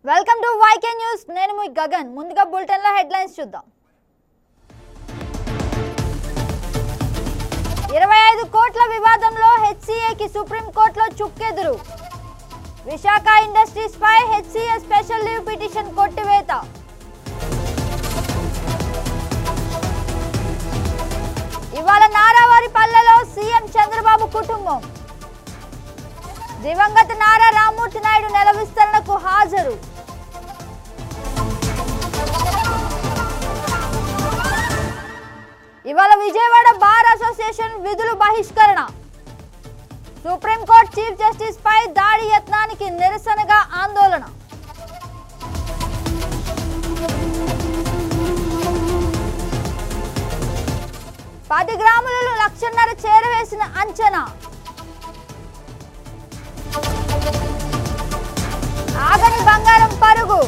Welcome to YK news. నేను మీ గగన్. ముందుగా bulletin లో హెడ్లైన్స్ చూద్దాం. 25 కోట్ల వివాదంలో హెచ్సిఏకి సుప్రీంకోర్టులో చుక్కెదురు. విశాఖ ఇండస్ట్రీస్ పై హెచ్సిఏ స్పెషల్ లీవ్ పిటిషన్ కొట్టివేత. ఇవాళ నారావారిపల్లెలో సీఎం చంద్రబాబు కుటుంబం. దివంగత నారా రామ్మూర్తి నాయుడు నెల విస్తరణకు హాజరు. ఇవాళ విజయవాడ బార్ అసోసియేషన్ విధులు బహిష్కరణ. సుప్రీంకోర్టు చీఫ్ జస్టిస్ పై దాడి యత్నానికి నిరసనగా ఆందోళన. పది గ్రాములలో 1.5 లక్షలు చేరవేసిన అంచనా. ఆగని బంగారం పరుగు.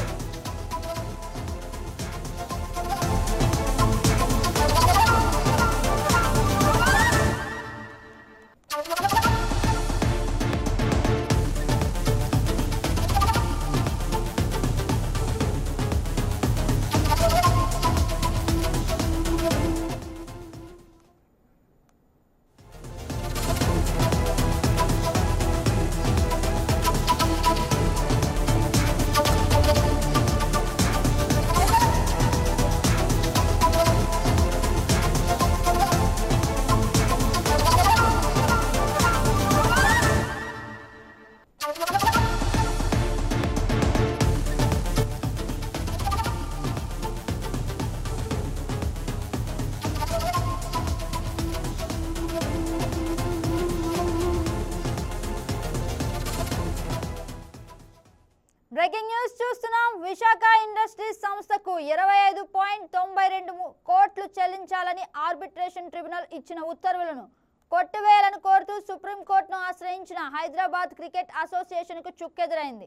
బ్రేకింగ్ న్యూస్ చూస్తున్నాం. విశాఖ ఇండస్ట్రీస్ సంస్థకు 25.92 కోట్లు చెల్లించాలని ఆర్బిట్రేషన్ ట్రిబ్యునల్ ఇచ్చిన ఉత్తర్వులను కొట్టివేయాలని కోరుతూ సుప్రీంకోర్టును ఆశ్రయించిన హైదరాబాద్ క్రికెట్ అసోసియేషన్కు చుక్కెదురైంది.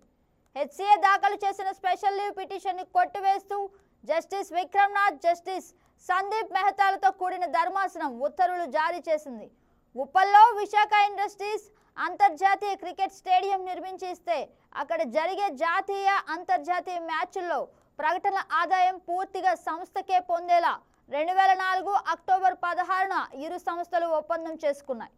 హెచ్సిఏ దాఖలు చేసిన స్పెషల్ లీవ్ పిటిషన్ను కొట్టివేస్తూ జస్టిస్ విక్రమ్నాథ్, జస్టిస్ సందీప్ మెహతాలతో కూడిన ధర్మాసనం ఉత్తర్వులు జారీ చేసింది. ఉప్పల్లో విశాఖ ఇండస్ట్రీస్ అంతర్జాతీయ క్రికెట్ స్టేడియం నిర్మించి ఇస్తే అక్కడ జరిగే జాతీయ అంతర్జాతీయ మ్యాచ్ల్లో ప్రకటనల ఆదాయం పూర్తిగా సంస్థకే పొందేలా 2004 అక్టోబర్ 16న ఇరు సంస్థలు ఒప్పందం చేసుకున్నాయి.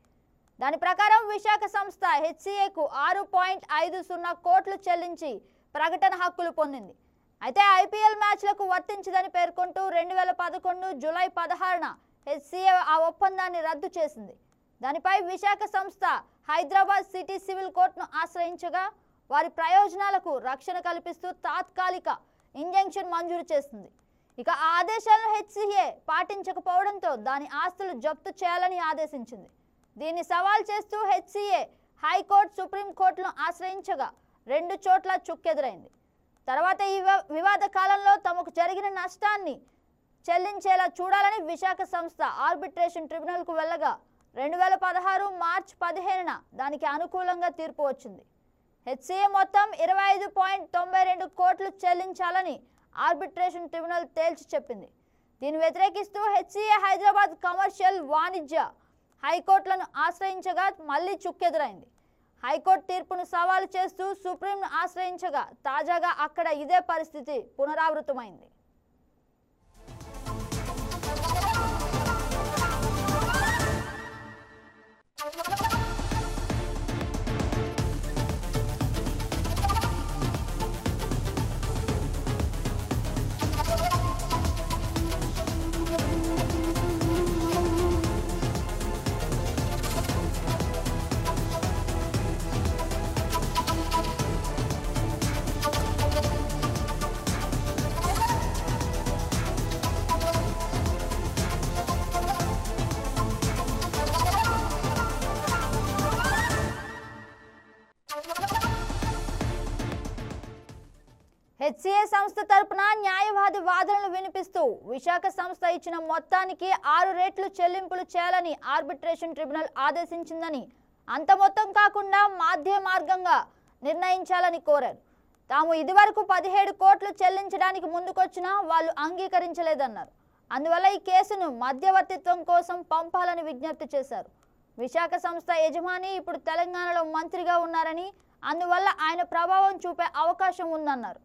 దాని ప్రకారం విశాఖ సంస్థ హెచ్సిఏకు 6.50 కోట్లు చెల్లించి ప్రకటన హక్కులు పొందింది. అయితే ఐపీఎల్ మ్యాచ్లకు వర్తించదని పేర్కొంటూ 2011 జూలై 16న హెచ్సిఏ ఆ ఒప్పందాన్ని రద్దు చేసింది. దానిపై విశాఖ సంస్థ హైదరాబాద్ సిటీ సివిల్ కోర్టును ఆశ్రయించగా వారి ప్రయోజనాలకు రక్షణ కల్పిస్తూ తాత్కాలిక ఇంజంక్షన్ మంజూరు చేసింది. ఇక ఆ ఆదేశాలను హెచ్సిఏ పాటించకపోవడంతో దాని ఆస్తులు జప్తు చేయాలని ఆదేశించింది. దీన్ని సవాల్ చేస్తూ హెచ్సిఏ హైకోర్టు, సుప్రీంకోర్టును ఆశ్రయించగా 2 చోట్ల చుక్కెదురైంది. తర్వాత ఈ వివాద కాలంలో తమకు జరిగిన నష్టాన్ని చెల్లించేలా చూడాలని విశాఖ సంస్థ ఆర్బిట్రేషన్ ట్రిబ్యునల్కు వెళ్ళగా 2016 మార్చి 15న దానికి అనుకూలంగా తీర్పు వచ్చింది. హెచ్సిఏ మొత్తం 25.92 కోట్లు చెల్లించాలని ఆర్బిట్రేషన్ ట్రిబ్యునల్ తేల్చి చెప్పింది. దీన్ని వ్యతిరేకిస్తూ హెచ్సిఏ హైదరాబాద్ కమర్షియల్, వాణిజ్య హైకోర్టులను ఆశ్రయించగా మళ్లీ చుక్కెదురైంది. హైకోర్టు తీర్పును సవాలు చేస్తూ సుప్రీంను ఆశ్రయించగా తాజాగా అక్కడ ఇదే పరిస్థితి పునరావృతమైంది. హెచ్సిఏ సంస్థ తరపున న్యాయవాది వాదనలు వినిపిస్తూ విశాఖ సంస్థ ఇచ్చిన మొత్తానికి 6 రెట్లు చెల్లింపులు చేయాలని ఆర్బిట్రేషన్ ట్రిబ్యునల్ ఆదేశించిందని, అంత మొత్తం కాకుండా మధ్య మార్గంగా నిర్ణయించాలని కోరారు. తాము ఇదివరకు 17 కోట్లు చెల్లించడానికి ముందుకొచ్చినా వాళ్ళు అంగీకరించలేదన్నారు. అందువల్ల ఈ కేసును మధ్యవర్తిత్వం కోసం పంపాలని విజ్ఞప్తి చేశారు. విశాఖ సంస్థ యజమాని ఇప్పుడు తెలంగాణలో మంత్రిగా ఉన్నారని అందువల్ల ఆయన ప్రభావం చూపే అవకాశం ఉందన్నారు.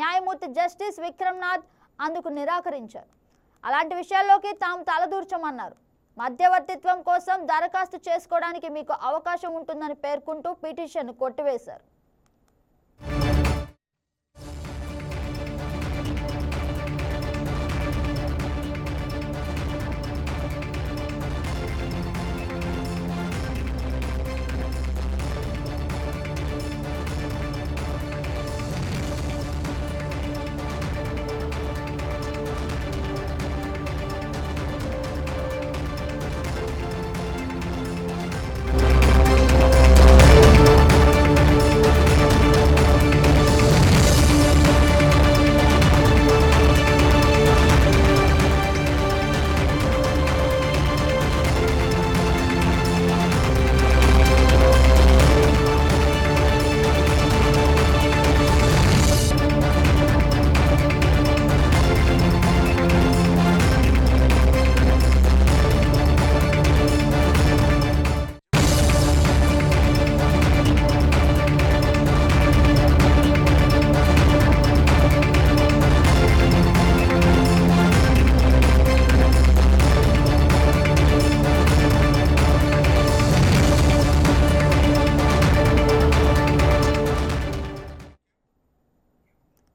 న్యాయమూర్తి జస్టిస్ విక్రమ్నాథ్ అందుకు నిరాకరించారు. అలాంటి విషయాల్లోకి తాము తలదూర్చమన్నారు. మధ్యవర్తిత్వం కోసం దరఖాస్తు చేసుకోవడానికి మీకు అవకాశం ఉంటుందని పేర్కొంటూ పిటిషన్ను కొట్టివేశారు.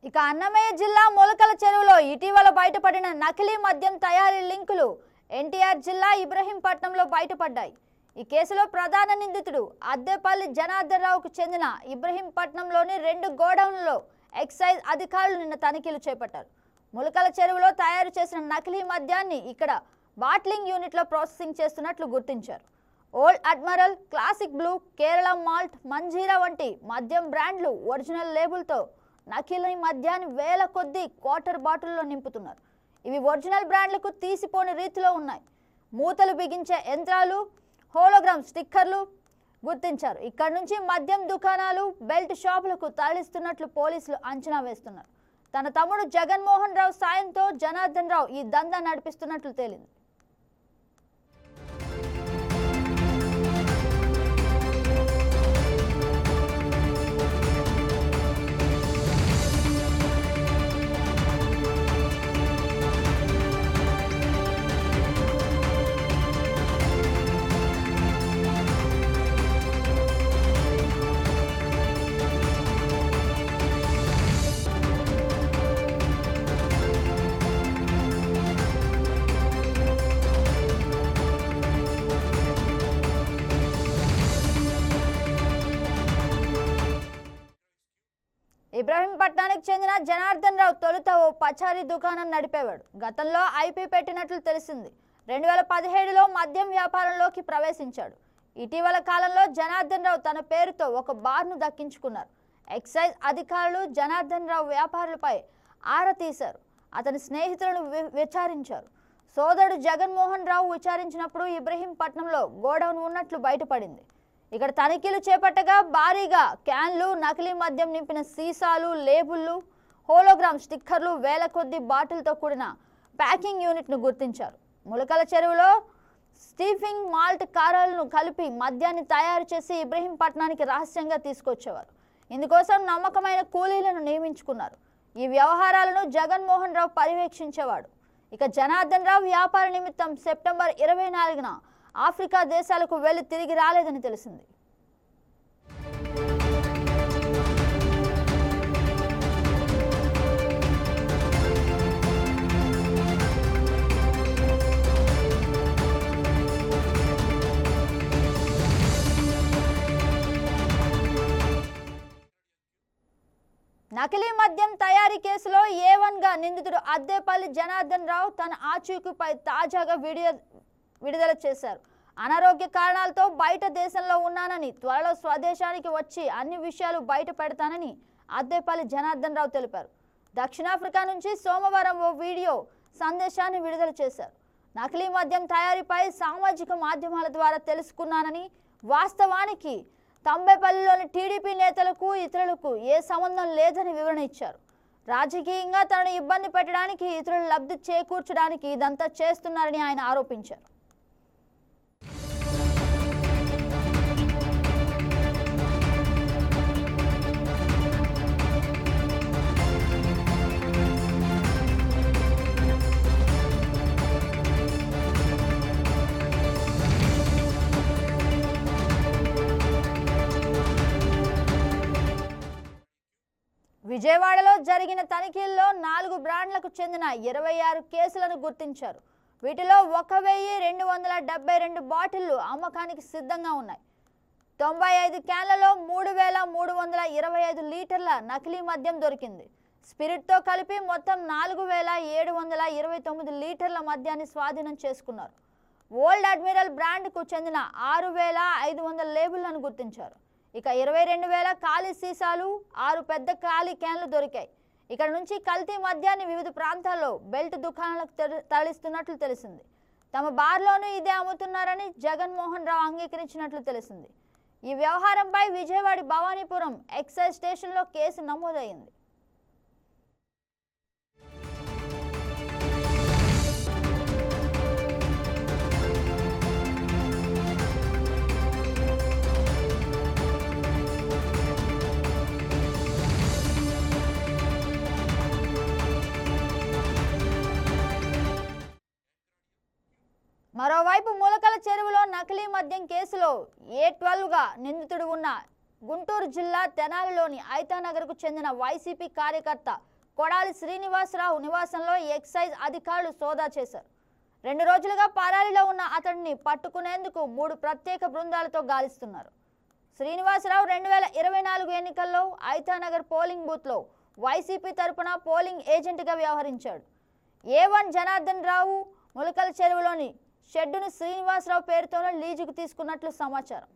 ఇక అన్నమయ్య జిల్లా మొలకల చెరువులో ఇటీవల బయటపడిన నకిలీ మద్యం తయారీ లింకులు ఎన్టీఆర్ జిల్లా ఇబ్రహీంపట్నంలో బయటపడ్డాయి. ఈ కేసులో ప్రధాన నిందితుడు అద్దెపల్లి జనార్దన్ రావుకు చెందిన ఇబ్రహీంపట్నంలోని 2 గోడౌన్లలో ఎక్సైజ్ అధికారులు నిన్న తనిఖీలు చేపట్టారు. మొలకల చెరువులో తయారు చేసిన నకిలీ మద్యాన్ని ఇక్కడ బాట్లింగ్ యూనిట్లో ప్రాసెసింగ్ చేస్తున్నట్లు గుర్తించారు. Old admiral, classic blue, Kerala malt, Manjeera వంటి మద్యం బ్రాండ్లు ఒరిజినల్ లేబుల్తో నకిలీ మద్యాన్ని వేల కొద్దీ క్వార్టర్ బాటిల్లో నింపుతున్నారు. ఇవి ఒరిజినల్ బ్రాండ్లకు తీసిపోని రీతిలో ఉన్నాయి. మూతలు బిగించే యంత్రాలు, హోలోగ్రామ్ స్టిక్కర్లు గుర్తించారు. ఇక్కడ నుంచి మద్యం దుకాణాలు, బెల్ట్ షాపులకు తరలిస్తున్నట్లు పోలీసులు అంచనా వేస్తున్నారు. తన తమ్ముడు జగన్మోహన్ రావు సాయంతో జనార్దన్ రావు ఈ దందా నడిపిస్తున్నట్లు తేలింది. ఇబ్రహీంపట్నానికి చెందిన జనార్దన్ రావు తొలుత ఓ పచారీ దుకాణం నడిపేవాడు. గతంలో ఐపీ పెట్టినట్లు తెలిసింది. 2017లో మద్యం వ్యాపారంలోకి ప్రవేశించాడు. ఇటీవల కాలంలో జనార్దన్ రావు తన పేరుతో ఒక బార్ను దక్కించుకున్నారు. ఎక్సైజ్ అధికారులు జనార్దన్ రావు వ్యాపారులపై ఆరా తీశారు. అతని స్నేహితులను విచారించారు. సోదరుడు జగన్మోహన్ రావు విచారించినప్పుడు ఇబ్రహీంపట్నంలో గోడౌన్ ఉన్నట్లు బయటపడింది. ఇక్కడ తనిఖీలు చేపట్టగా భారీగా క్యాన్లు, నకిలీ మద్యం నింపిన సీసాలు, లేబుళ్లు, హోలోగ్రామ్ స్టిక్కర్లు, వేల కొద్ది బాటిల్తో కూడిన ప్యాకింగ్ యూనిట్ను గుర్తించారు. మొలకల చెరువులో స్టీఫింగ్ మాల్ట్ కారాలను కలిపి మద్యాన్ని తయారు చేసి ఇబ్రహీంపట్నానికి రహస్యంగా తీసుకొచ్చేవారు. ఇందుకోసం నమ్మకమైన కూలీలను నియమించుకున్నారు. ఈ వ్యవహారాలను జగన్మోహన్ రావు పర్యవేక్షించేవాడు. ఇక జనార్దన్ రావు వ్యాపార నిమిత్తం సెప్టెంబర్ 24న ఆఫ్రికా దేశాలకు వెళ్లి తిరిగి రాలేదని తెలిసింది. నకిలీ మద్యం తయారీ కేసులో A1గా నిందితుడు అద్దెపల్లి జనార్దన్ రావు తన ఆచూకీపై తాజాగా విడుదల చేశారు. అనారోగ్య కారణాలతో బయట దేశంలో ఉన్నానని, త్వరలో స్వదేశానికి వచ్చి అన్ని విషయాలు బయట పెడతానని అద్దెపల్లి జనార్దన్ రావు తెలిపారు. దక్షిణాఫ్రికా నుంచి సోమవారం ఓ వీడియో సందేశాన్ని విడుదల చేశారు. నకిలీ మద్యం తయారీపై సామాజిక మాధ్యమాల ద్వారా తెలుసుకున్నానని, వాస్తవానికి తంబేపల్లిలోని టీడీపీ నేతలకు ఇతరులకు ఏ సంబంధం లేదని వివరణ ఇచ్చారు. రాజకీయంగా తనను ఇబ్బంది పెట్టడానికి, ఇతరులు లబ్ధి చేకూర్చడానికి ఇదంతా చేస్తున్నారని ఆయన ఆరోపించారు. విజయవాడలో జరిగిన తనిఖీల్లో 4 బ్రాండ్లకు చెందిన 26 కేసులను గుర్తించారు. వీటిలో 1272 బాటిళ్లు అమ్మకానికి సిద్ధంగా ఉన్నాయి. 95 క్యాన్లలో 3325 లీటర్ల నకిలీ మద్యం దొరికింది. స్పిరిట్తో కలిపి మొత్తం 4729 లీటర్ల మద్యాన్ని స్వాధీనం చేసుకున్నారు. ఓల్డ్ అడ్మిరల్ బ్రాండ్కు చెందిన 6500 లేబుళ్లను గుర్తించారు. ఇక 22,000 ఖాళీ సీసాలు, 6 పెద్ద ఖాళీ క్యాన్లు దొరికాయి. ఇక్కడ నుంచి కల్తీ మద్యాన్ని వివిధ ప్రాంతాల్లో బెల్ట్ దుకాణాలకు తరలిస్తున్నట్లు తెలిసింది. తమ బార్లోనూ ఇదే అమ్ముతున్నారని జగన్మోహన్ రావు అంగీకరించినట్లు తెలిసింది. ఈ వ్యవహారంపై విజయవాడ భవానీపురం ఎక్సైజ్ స్టేషన్లో కేసు నమోదైంది. మరోవైపు ములకల చెరువులో నకిలీ మద్యం కేసులో A12గా నిందితుడు ఉన్న గుంటూరు జిల్లా తెనాలిలోని ఐతానగర్కు చెందిన వైసీపీ కార్యకర్త కొడాలి శ్రీనివాసరావు నివాసంలో ఎక్సైజ్ అధికారులు సోదా చేశారు. 2 రోజులుగా పరారీలో ఉన్న అతడిని పట్టుకునేందుకు 3 ప్రత్యేక బృందాలతో గాలిస్తున్నారు. శ్రీనివాసరావు 2024 ఎన్నికల్లో ఐతానగర్ పోలింగ్ బూత్లో వైసీపీ తరపున పోలింగ్ ఏజెంట్గా వ్యవహరించాడు. A1 జనార్దన్ రావు ములకల చెరువులోని షెడ్డును శ్రీనివాసరావు పేరుతోనే లీజుకు తీసుకున్నట్లు సమాచారం.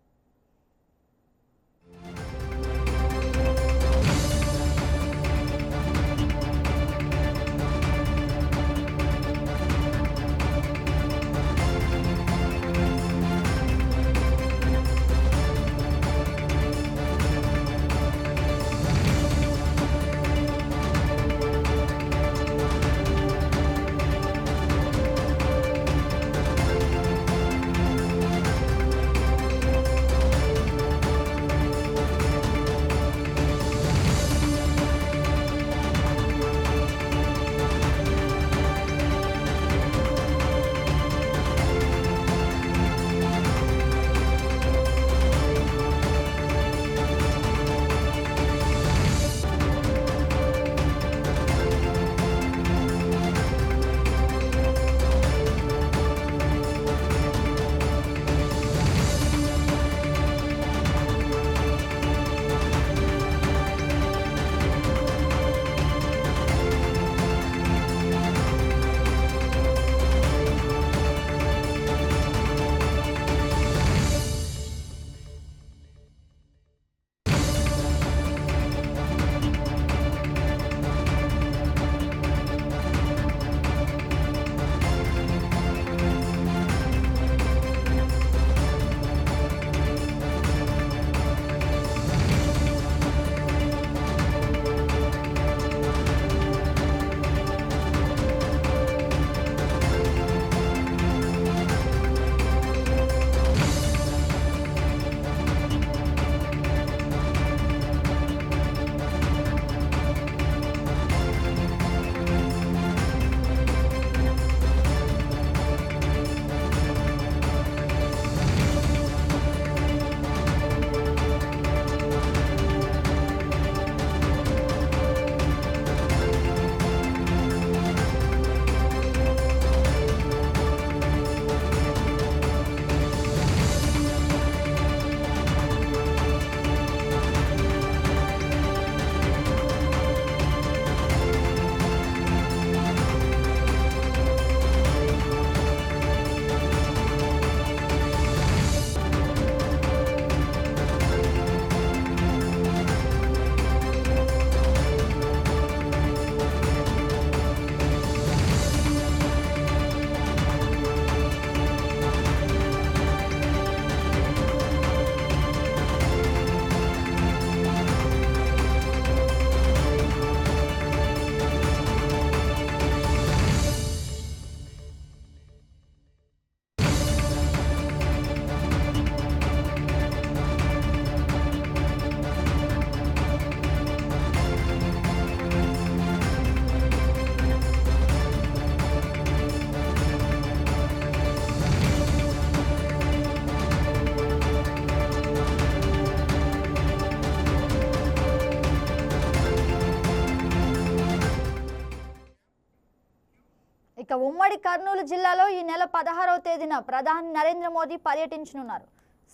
ఉమ్మడి కర్నూలు జిల్లాలో ఈ నెల 16వ తేదీన ప్రధాని నరేంద్ర మోదీ పర్యటించనున్నారు.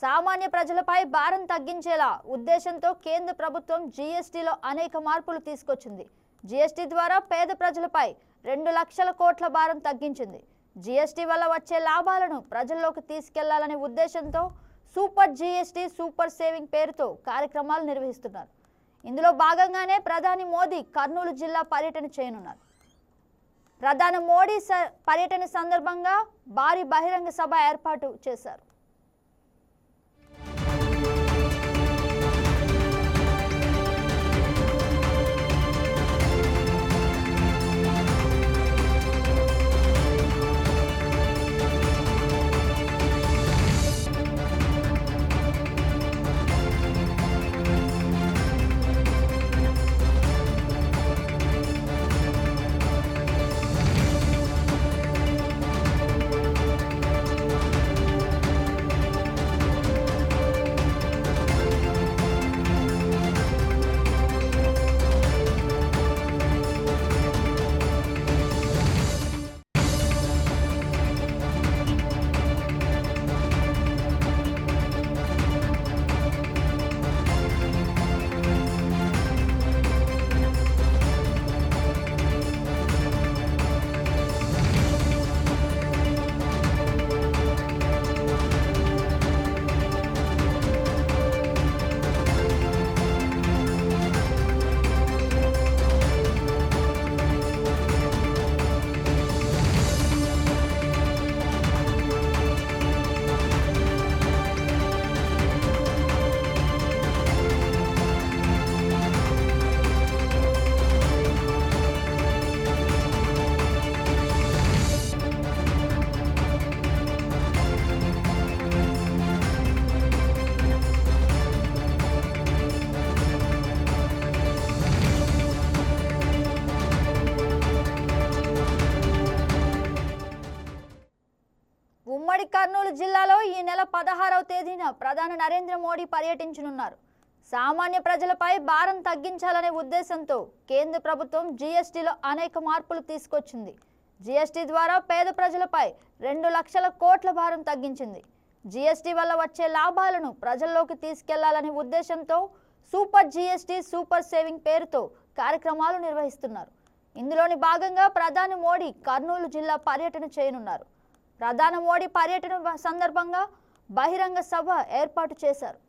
సామాన్య ప్రజలపై భారం తగ్గించేలా ఉద్దేశంతో కేంద్ర ప్రభుత్వం జీఎస్టీలో అనేక మార్పులు తీసుకొచ్చింది. జీఎస్టీ ద్వారా పేద ప్రజలపై 2 లక్షల కోట్ల భారం తగ్గించింది. జీఎస్టీ వల్ల వచ్చే లాభాలను ప్రజల్లోకి తీసుకెళ్లాలనే ఉద్దేశంతో సూపర్ జీఎస్టీ సూపర్ సేవింగ్ పేరుతో కార్యక్రమాలు నిర్వహిస్తున్నారు. ఇందులో భాగంగానే ప్రధాని మోదీ కర్నూలు జిల్లా పర్యటన చేయనున్నారు. ప్రధాని మోడీ పర్యటన సందర్భంగా భారీ బహిరంగ సభ ఏర్పాటు చేశారు. ఉమ్మడి కర్నూలు జిల్లాలో ఈ నెల 16వ తేదీన ప్రధాని నరేంద్ర మోడీ పర్యటించనున్నారు. సామాన్య ప్రజలపై భారం తగ్గించాలనే ఉద్దేశంతో కేంద్ర ప్రభుత్వం జీఎస్టీలో అనేక మార్పులు తీసుకొచ్చింది. జీఎస్టీ ద్వారా పేద ప్రజలపై 2 లక్షల కోట్ల భారం తగ్గించింది. జీఎస్టీ వల్ల వచ్చే లాభాలను ప్రజల్లోకి తీసుకెళ్లాలనే ఉద్దేశంతో సూపర్ జీఎస్టీ సూపర్ సేవింగ్ పేరుతో కార్యక్రమాలు నిర్వహిస్తున్నారు. ఇందులోని భాగంగా ప్రధాని మోడీ కర్నూలు జిల్లా పర్యటన చేయనున్నారు. ప్రధాని మోడీ పర్యటన సందర్భంగా బహిరంగ సభ ఏర్పాటు చేశారు.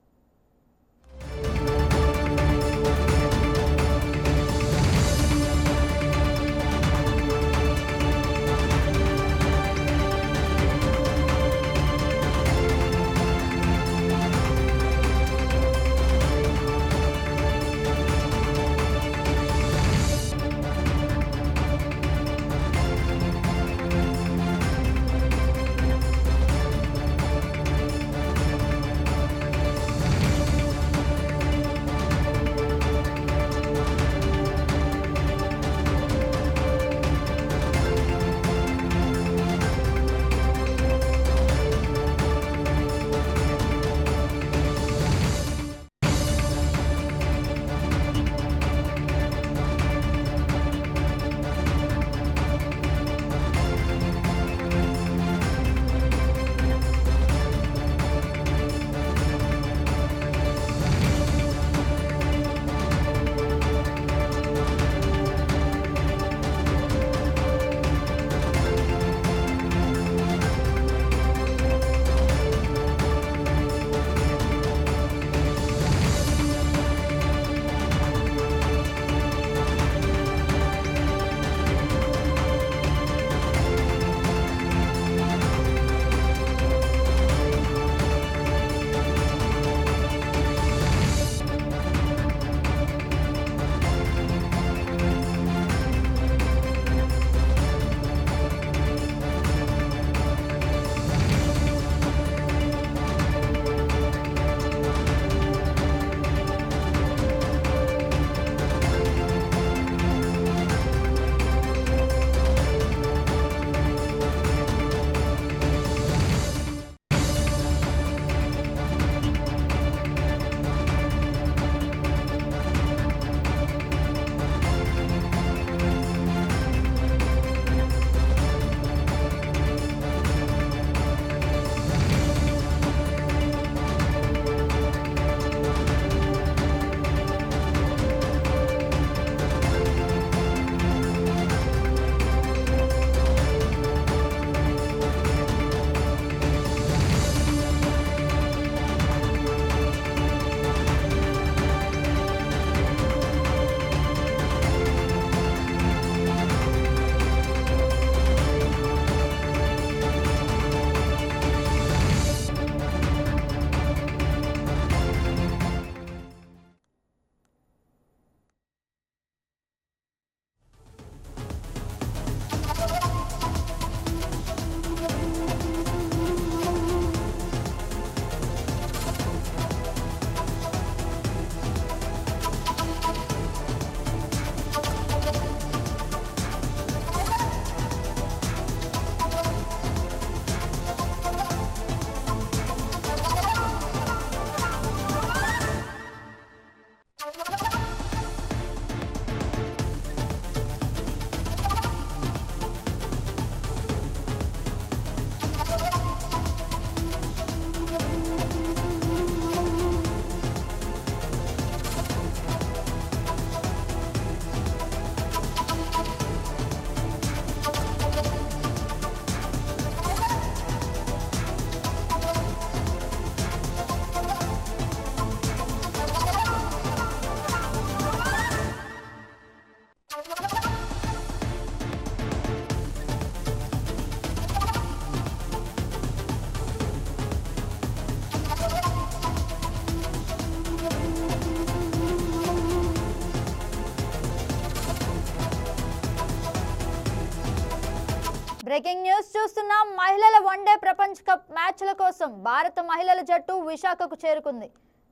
బ్రేకింగ్ న్యూస్ చూస్తున్నాం. మహిళల వన్డే ప్రపంచ కప్ మ్యాచ్ల కోసం భారత మహిళల జట్టు విశాఖకు చేరుకుంది.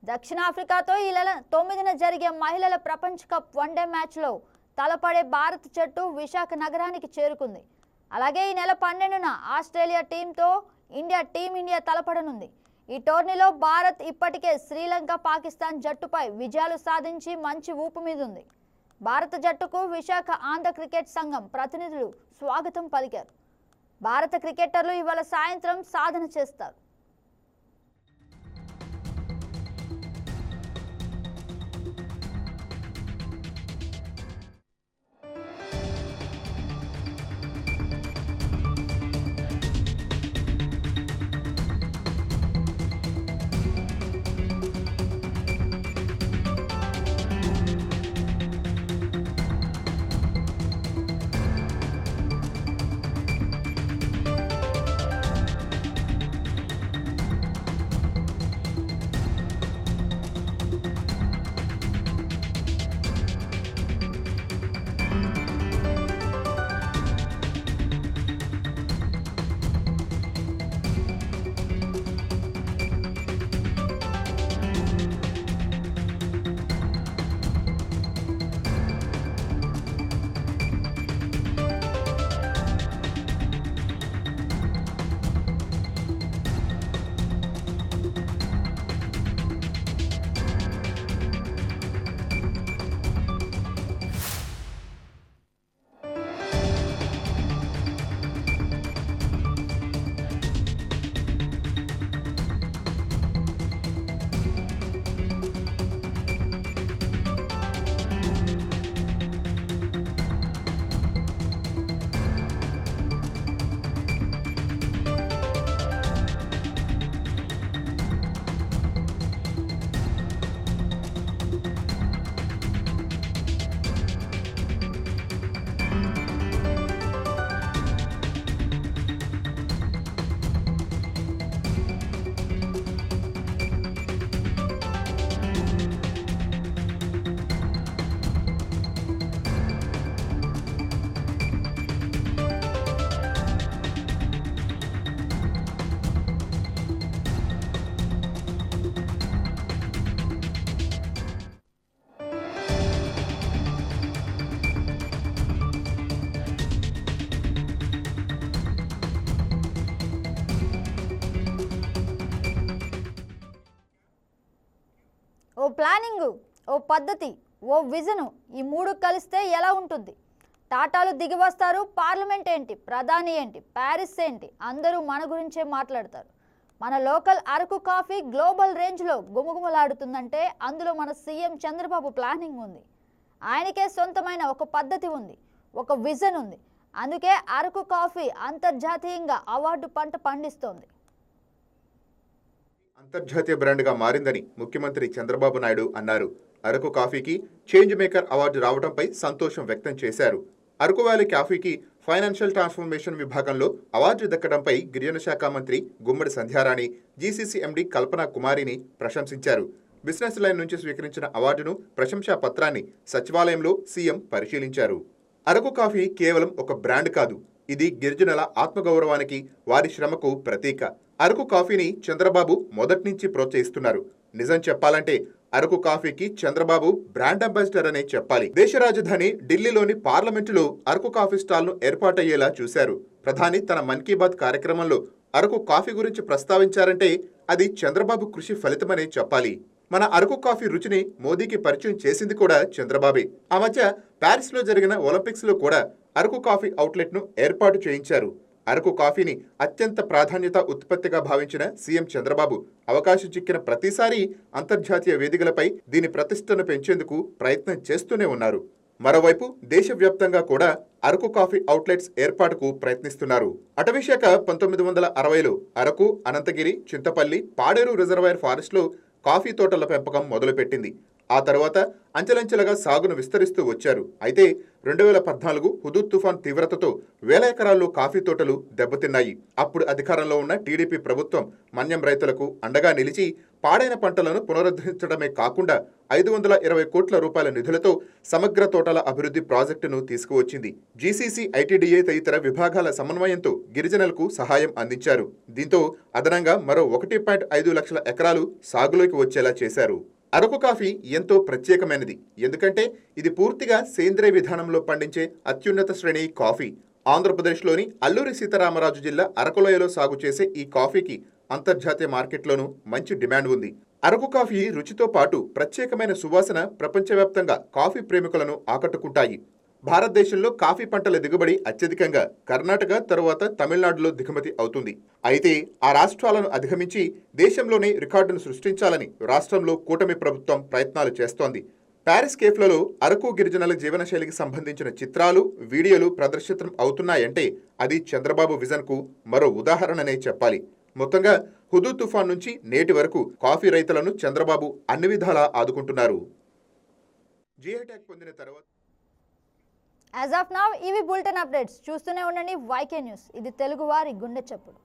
దక్షిణాఫ్రికాతో ఈ నెల 9న జరిగే మహిళల ప్రపంచ కప్ వన్డే మ్యాచ్లో తలపడే భారత జట్టు విశాఖ నగరానికి చేరుకుంది. అలాగే ఈ నెల 12న ఆస్ట్రేలియా టీంతో టీమిండియా తలపడనుంది. ఈ టోర్నీలో భారత్ ఇప్పటికే శ్రీలంక, పాకిస్తాన్ జట్టుపై విజయాలు సాధించి మంచి ఊపు మీద ఉంది. భారత జట్టుకు విశాఖ ఆంధ్ర క్రికెట్ సంఘం ప్రతినిధులు స్వాగతం పలికారు. భారత క్రికెటర్లు ఇవాళ సాయంత్రం సాధన చేస్తారు. ఓ ప్లానింగ్, ఓ పద్ధతి, ఓ విజను, ఈ మూడు కలిస్తే ఎలా ఉంటుంది? టాటాలు దిగి వస్తారు. పార్లమెంట్ ఏంటి, ప్రధాని ఏంటి, ప్యారిస్ ఏంటి, అందరూ మన గురించే మాట్లాడతారు. మన లోకల్ అరకు కాఫీ గ్లోబల్ రేంజ్లో గుమగుమలాడుతుందంటే అందులో మన సీఎం చంద్రబాబు ప్లానింగ్ ఉంది. ఆయనకే సొంతమైన ఒక పద్ధతి ఉంది, ఒక విజన్ ఉంది. అందుకే అరకు కాఫీ అంతర్జాతీయంగా అవార్డు పంట పండిస్తోంది. అంతర్జాతీయ బ్రాండ్గా మారిందని ముఖ్యమంత్రి చంద్రబాబు నాయుడు అన్నారు. అరకు కాఫీకి చేంజ్ మేకర్ అవార్డు రావడంపై సంతోషం వ్యక్తం చేశారు. అరకు వ్యాలీ కాఫీకి ఫైనాన్షియల్ ట్రాన్స్ఫర్మేషన్ విభాగంలో అవార్డు దక్కడంపై గిరిజన శాఖ మంత్రి గుమ్మడి సంధ్యారాణి, జీసీసీ ఎండీ కల్పన కుమారిని ప్రశంసించారు. బిజినెస్ లైన్ నుంచి స్వీకరించిన అవార్డును, ప్రశంసా పత్రాన్ని సచివాలయంలో సీఎం పరిశీలించారు. అరకు కాఫీ కేవలం ఒక బ్రాండ్ కాదు, ఇది గిరిజనుల ఆత్మగౌరవానికి, వారి శ్రమకు ప్రతీక. అరకు కాఫీని చంద్రబాబు మొదటి నుంచి ప్రోత్సహిస్తున్నారు. నిజం చెప్పాలంటే అరకు కాఫీకి చంద్రబాబు బ్రాండ్ అంబాసిడర్ అనే చెప్పాలి. దేశ రాజధాని ఢిల్లీలోని పార్లమెంటులో అరకు కాఫీ స్టాల్ను ఏర్పాటయ్యేలా చూశారు. ప్రధాని తన మన్ కీ బాత్ కార్యక్రమంలో అరకు కాఫీ గురించి ప్రస్తావించారంటే అది చంద్రబాబు కృషి ఫలితమనే చెప్పాలి. మన అరకు కాఫీ రుచిని మోదీకి పరిచయం చేసింది కూడా చంద్రబాబే. ఆ మధ్య ప్యారిస్లో జరిగిన ఒలింపిక్స్లో కూడా అరకు కాఫీ అవుట్లెట్ను ఏర్పాటు చేయించారు. అరకు కాఫీని అత్యంత ప్రాధాన్యత ఉత్పత్తిగా భావించిన సీఎం చంద్రబాబు అవకాశం చిక్కిన ప్రతిసారి అంతర్జాతీయ వేదికలపై దీని ప్రతిష్టను పెంచేందుకు ప్రయత్నం చేస్తూనే ఉన్నారు. మరోవైపు దేశవ్యాప్తంగా కూడా అరకు కాఫీ అవుట్లెట్స్ ఏర్పాటుకు ప్రయత్నిస్తున్నారు. అటవీశాఖ 1960లో అరకు, అనంతగిరి, చింతపల్లి, పాడేరు రిజర్వాయర్ ఫారెస్ట్లో కాఫీ తోటల పెంపకం మొదలుపెట్టింది. ఆ తర్వాత అంచెలంచెలుగా సాగును విస్తరిస్తూ వచ్చారు. అయితే 2014 హుదూద్ తుఫాన్ తీవ్రతతో వేల ఎకరాల్లో కాఫీ తోటలు దెబ్బతిన్నాయి. అప్పుడు అధికారంలో ఉన్న టీడీపీ ప్రభుత్వం మన్యం రైతులకు అండగా నిలిచి పాడైన పంటలను పునరుద్ధరించడమే కాకుండా 520 కోట్ల రూపాయల నిధులతో సమగ్ర తోటల అభివృద్ధి ప్రాజెక్టును తీసుకువచ్చింది. జీసీసీ, ఐటీడీఏ తదితర విభాగాల సమన్వయంతో గిరిజనులకు సహాయం అందించారు. దీంతో అదనంగా మరో 1.5 లక్షల ఎకరాలు సాగులోకి వచ్చేలా చేశారు. అరకు కాఫీ ఎంతో ప్రత్యేకమైనది. ఎందుకంటే ఇది పూర్తిగా సేంద్రియ విధానంలో పండించే అత్యున్నత శ్రేణి కాఫీ. ఆంధ్రప్రదేశ్లోని అల్లూరి సీతారామరాజు జిల్లా అరకులోయలో సాగు చేసే ఈ కాఫీకి అంతర్జాతీయ మార్కెట్లోనూ మంచి డిమాండ్ ఉంది. అరకు కాఫీ రుచితో పాటు ప్రత్యేకమైన సువాసన ప్రపంచవ్యాప్తంగా కాఫీ ప్రేమికులను ఆకట్టుకుంటాయి. భారతదేశంలో కాఫీ పంటల దిగుబడి అత్యధికంగా కర్ణాటక తరువాత తమిళనాడులో దిగుమతి అవుతుంది. అయితే ఆ రాష్ట్రాలను అధిగమించి దేశంలోనే రికార్డును సృష్టించాలని రాష్ట్రంలో కూటమి ప్రభుత్వం ప్రయత్నాలు చేస్తోంది. ప్యారిస్ కేఫ్లలో అరకు గిరిజనుల జీవనశైలికి సంబంధించిన చిత్రాలు, వీడియోలు ప్రదర్శితం అవుతున్నాయంటే అది చంద్రబాబు విజన్కు మరో ఉదాహరణనే చెప్పాలి. మొత్తంగా హుదూ తుఫాన్ నుంచి నేటి వరకు కాఫీ రైతులను చంద్రబాబు అన్ని విధాలా ఆదుకుంటున్నారు. జిఐ ట్యాగ్ పొందిన తర్వాత యాజ్ ఆఫ్ నౌ ఇవి బులెటిన్ అప్డేట్స్. చూస్తూనే ఉండండి YK న్యూస్. ఇది తెలుగు వారి గుండె చప్పుడు.